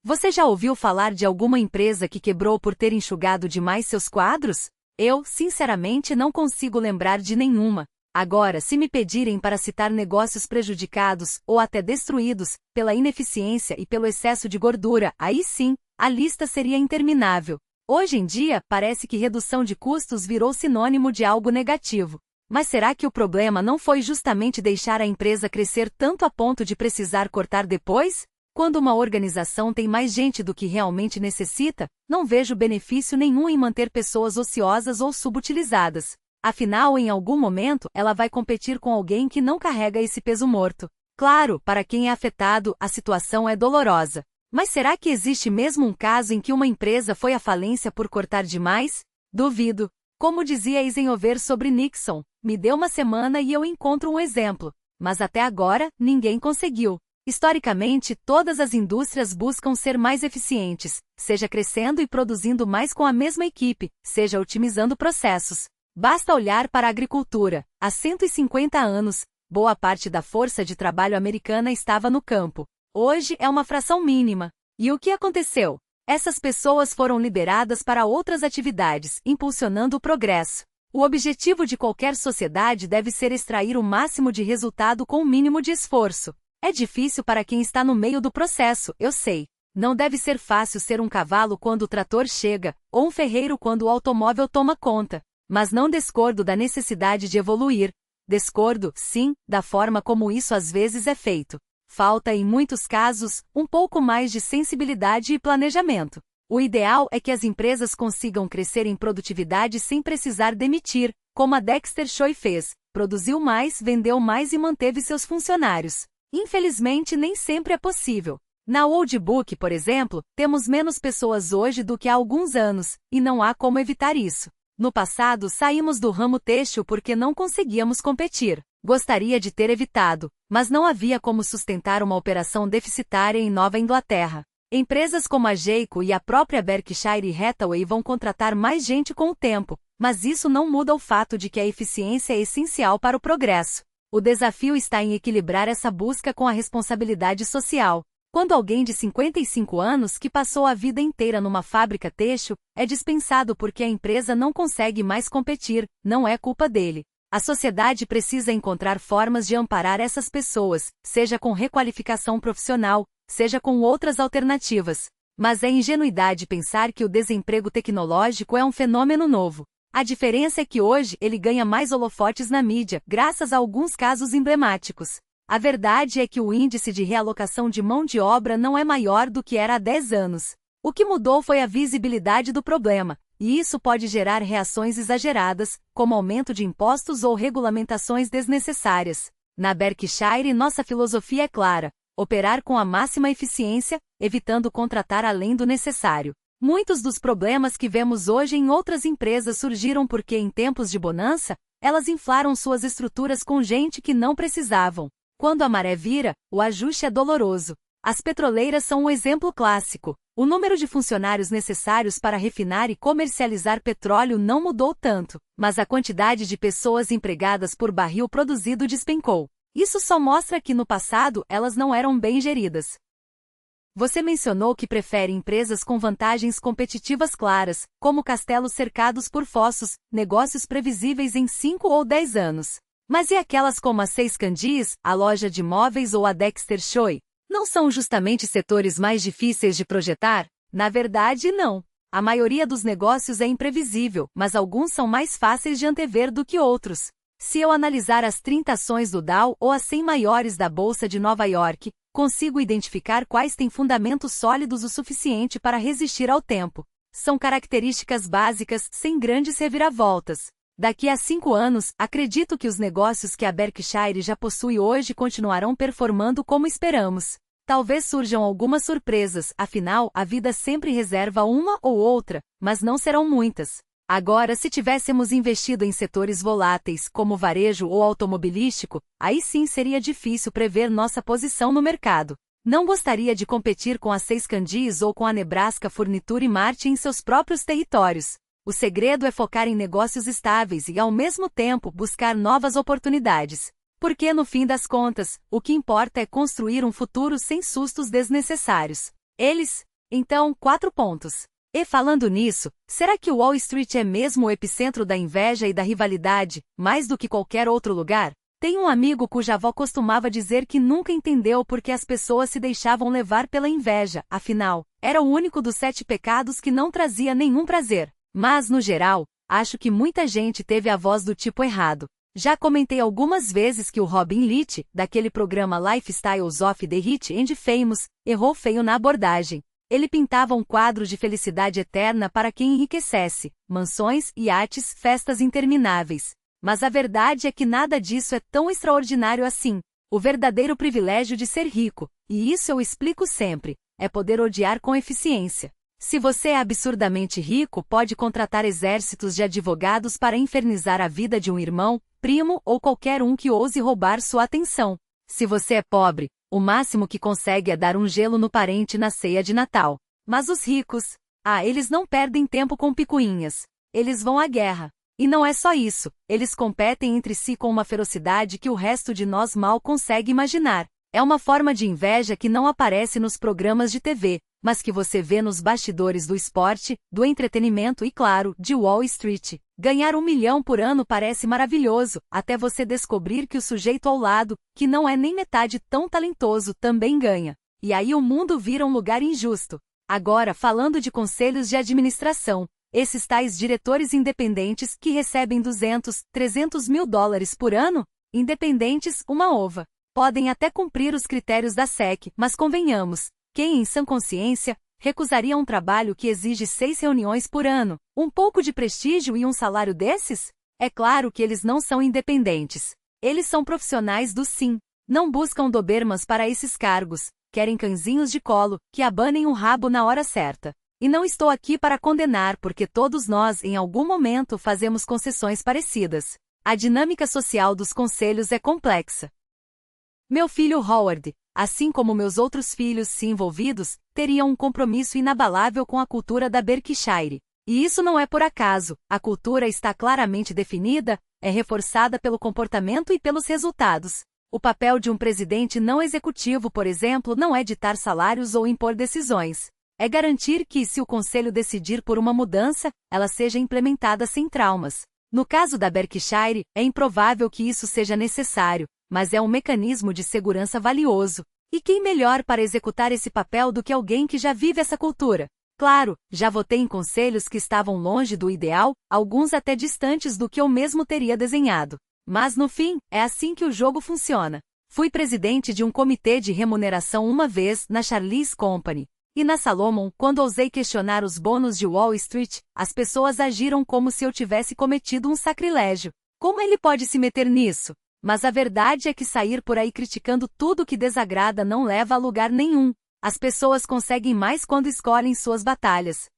Você já ouviu falar de alguma empresa que quebrou por ter enxugado demais seus quadros? Eu, sinceramente, não consigo lembrar de nenhuma. Agora, se me pedirem para citar negócios prejudicados ou até destruídos pela ineficiência e pelo excesso de gordura, aí sim, a lista seria interminável. Hoje em dia, parece que redução de custos virou sinônimo de algo negativo. Mas será que o problema não foi justamente deixar a empresa crescer tanto a ponto de precisar cortar depois? Quando uma organização tem mais gente do que realmente necessita, não vejo benefício nenhum em manter pessoas ociosas ou subutilizadas. Afinal, em algum momento, ela vai competir com alguém que não carrega esse peso morto. Claro, para quem é afetado, a situação é dolorosa. Mas será que existe mesmo um caso em que uma empresa foi à falência por cortar demais? Duvido. Como dizia Eisenhower sobre Nixon, me dê uma semana e eu encontro um exemplo. Mas até agora, ninguém conseguiu. Historicamente, todas as indústrias buscam ser mais eficientes, seja crescendo e produzindo mais com a mesma equipe, seja otimizando processos. Basta olhar para a agricultura. Há 150 anos, boa parte da força de trabalho americana estava no campo. Hoje é uma fração mínima. E o que aconteceu? Essas pessoas foram liberadas para outras atividades, impulsionando o progresso. O objetivo de qualquer sociedade deve ser extrair o máximo de resultado com o mínimo de esforço. É difícil para quem está no meio do processo, eu sei. Não deve ser fácil ser um cavalo quando o trator chega, ou um ferreiro quando o automóvel toma conta. Mas não discordo da necessidade de evoluir. Discordo, sim, da forma como isso às vezes é feito. Falta, em muitos casos, um pouco mais de sensibilidade e planejamento. O ideal é que as empresas consigam crescer em produtividade sem precisar demitir, como a Dexter Choi fez. Produziu mais, vendeu mais e manteve seus funcionários. Infelizmente, nem sempre é possível. Na Oldbook, por exemplo, temos menos pessoas hoje do que há alguns anos, e não há como evitar isso. No passado, saímos do ramo têxtil porque não conseguíamos competir. Gostaria de ter evitado, mas não havia como sustentar uma operação deficitária em Nova Inglaterra. Empresas como a Geico e a própria Berkshire Hathaway vão contratar mais gente com o tempo, mas isso não muda o fato de que a eficiência é essencial para o progresso. O desafio está em equilibrar essa busca com a responsabilidade social. Quando alguém de 55 anos que passou a vida inteira numa fábrica têxtil é dispensado porque a empresa não consegue mais competir, não é culpa dele. A sociedade precisa encontrar formas de amparar essas pessoas, seja com requalificação profissional, seja com outras alternativas. Mas é ingenuidade pensar que o desemprego tecnológico é um fenômeno novo. A diferença é que hoje ele ganha mais holofotes na mídia, graças a alguns casos emblemáticos. A verdade é que o índice de realocação de mão de obra não é maior do que era há 10 anos. O que mudou foi a visibilidade do problema, e isso pode gerar reações exageradas, como aumento de impostos ou regulamentações desnecessárias. Na Berkshire, nossa filosofia é clara: operar com a máxima eficiência, evitando contratar além do necessário. Muitos dos problemas que vemos hoje em outras empresas surgiram porque, em tempos de bonança, elas inflaram suas estruturas com gente que não precisavam. Quando a maré vira, o ajuste é doloroso. As petroleiras são um exemplo clássico. O número de funcionários necessários para refinar e comercializar petróleo não mudou tanto, mas a quantidade de pessoas empregadas por barril produzido despencou. Isso só mostra que no passado elas não eram bem geridas. Você mencionou que prefere empresas com vantagens competitivas claras, como castelos cercados por fossos, negócios previsíveis em 5 ou 10 anos. Mas e aquelas como a Seis Candies, a loja de móveis ou a Dexter Choi? Não são justamente setores mais difíceis de projetar? Na verdade, não. A maioria dos negócios é imprevisível, mas alguns são mais fáceis de antever do que outros. Se eu analisar as 30 ações do Dow ou as 100 maiores da Bolsa de Nova York, consigo identificar quais têm fundamentos sólidos o suficiente para resistir ao tempo. São características básicas, sem grandes reviravoltas. Daqui a 5 anos, acredito que os negócios que a Berkshire já possui hoje continuarão performando como esperamos. Talvez surjam algumas surpresas, afinal, a vida sempre reserva uma ou outra, mas não serão muitas. Agora, se tivéssemos investido em setores voláteis, como varejo ou automobilístico, aí sim seria difícil prever nossa posição no mercado. Não gostaria de competir com a Seis Candies ou com a Nebraska Furniture Mart em seus próprios territórios. O segredo é focar em negócios estáveis e, ao mesmo tempo, buscar novas oportunidades. Porque, no fim das contas, o que importa é construir um futuro sem sustos desnecessários. Eles Então, 4 pontos. E falando nisso, será que Wall Street é mesmo o epicentro da inveja e da rivalidade, mais do que qualquer outro lugar? Tem um amigo cuja avó costumava dizer que nunca entendeu por que as pessoas se deixavam levar pela inveja, afinal, era o único dos 7 pecados que não trazia nenhum prazer. Mas, no geral, acho que muita gente teve a voz do tipo errado. Já comentei algumas vezes que o Robin Leach, daquele programa Lifestyles of the Rich and Famous, errou feio na abordagem. Ele pintava um quadro de felicidade eterna para quem enriquecesse, mansões, iates, festas intermináveis. Mas a verdade é que nada disso é tão extraordinário assim. O verdadeiro privilégio de ser rico, e isso eu explico sempre, é poder odiar com eficiência. Se você é absurdamente rico, pode contratar exércitos de advogados para infernizar a vida de um irmão, primo ou qualquer um que ouse roubar sua atenção. Se você é pobre, o máximo que consegue é dar um gelo no parente na ceia de Natal. Mas os ricos, eles não perdem tempo com picuinhas. Eles vão à guerra. E não é só isso, eles competem entre si com uma ferocidade que o resto de nós mal consegue imaginar. É uma forma de inveja que não aparece nos programas de TV, mas que você vê nos bastidores do esporte, do entretenimento e, claro, de Wall Street. Ganhar 1 milhão por ano parece maravilhoso, até você descobrir que o sujeito ao lado, que não é nem metade tão talentoso, também ganha. E aí o mundo vira um lugar injusto. Agora, falando de conselhos de administração, esses tais diretores independentes que recebem 200, 300 mil dólares por ano? Independentes, uma ova. Podem até cumprir os critérios da SEC, mas convenhamos, quem em sã consciência recusaria um trabalho que exige 6 reuniões por ano, um pouco de prestígio e um salário desses? É claro que eles não são independentes. Eles são profissionais do sim. Não buscam dobermans para esses cargos, querem cãezinhos de colo, que abanem o rabo na hora certa. E não estou aqui para condenar porque todos nós em algum momento fazemos concessões parecidas. A dinâmica social dos conselhos é complexa. Meu filho Howard, assim como meus outros filhos se envolvidos, teriam um compromisso inabalável com a cultura da Berkshire. E isso não é por acaso, a cultura está claramente definida, é reforçada pelo comportamento e pelos resultados. O papel de um presidente não executivo, por exemplo, não é ditar salários ou impor decisões. É garantir que, se o conselho decidir por uma mudança, ela seja implementada sem traumas. No caso da Berkshire, é improvável que isso seja necessário, mas é um mecanismo de segurança valioso. E quem melhor para executar esse papel do que alguém que já vive essa cultura? Claro, já votei em conselhos que estavam longe do ideal, alguns até distantes do que eu mesmo teria desenhado. Mas no fim, é assim que o jogo funciona. Fui presidente de um comitê de remuneração uma vez na Charlize Company. E na Salomon, quando ousei questionar os bônus de Wall Street, as pessoas agiram como se eu tivesse cometido um sacrilégio. Como ele pode se meter nisso? Mas a verdade é que sair por aí criticando tudo que desagrada não leva a lugar nenhum. As pessoas conseguem mais quando escolhem suas batalhas.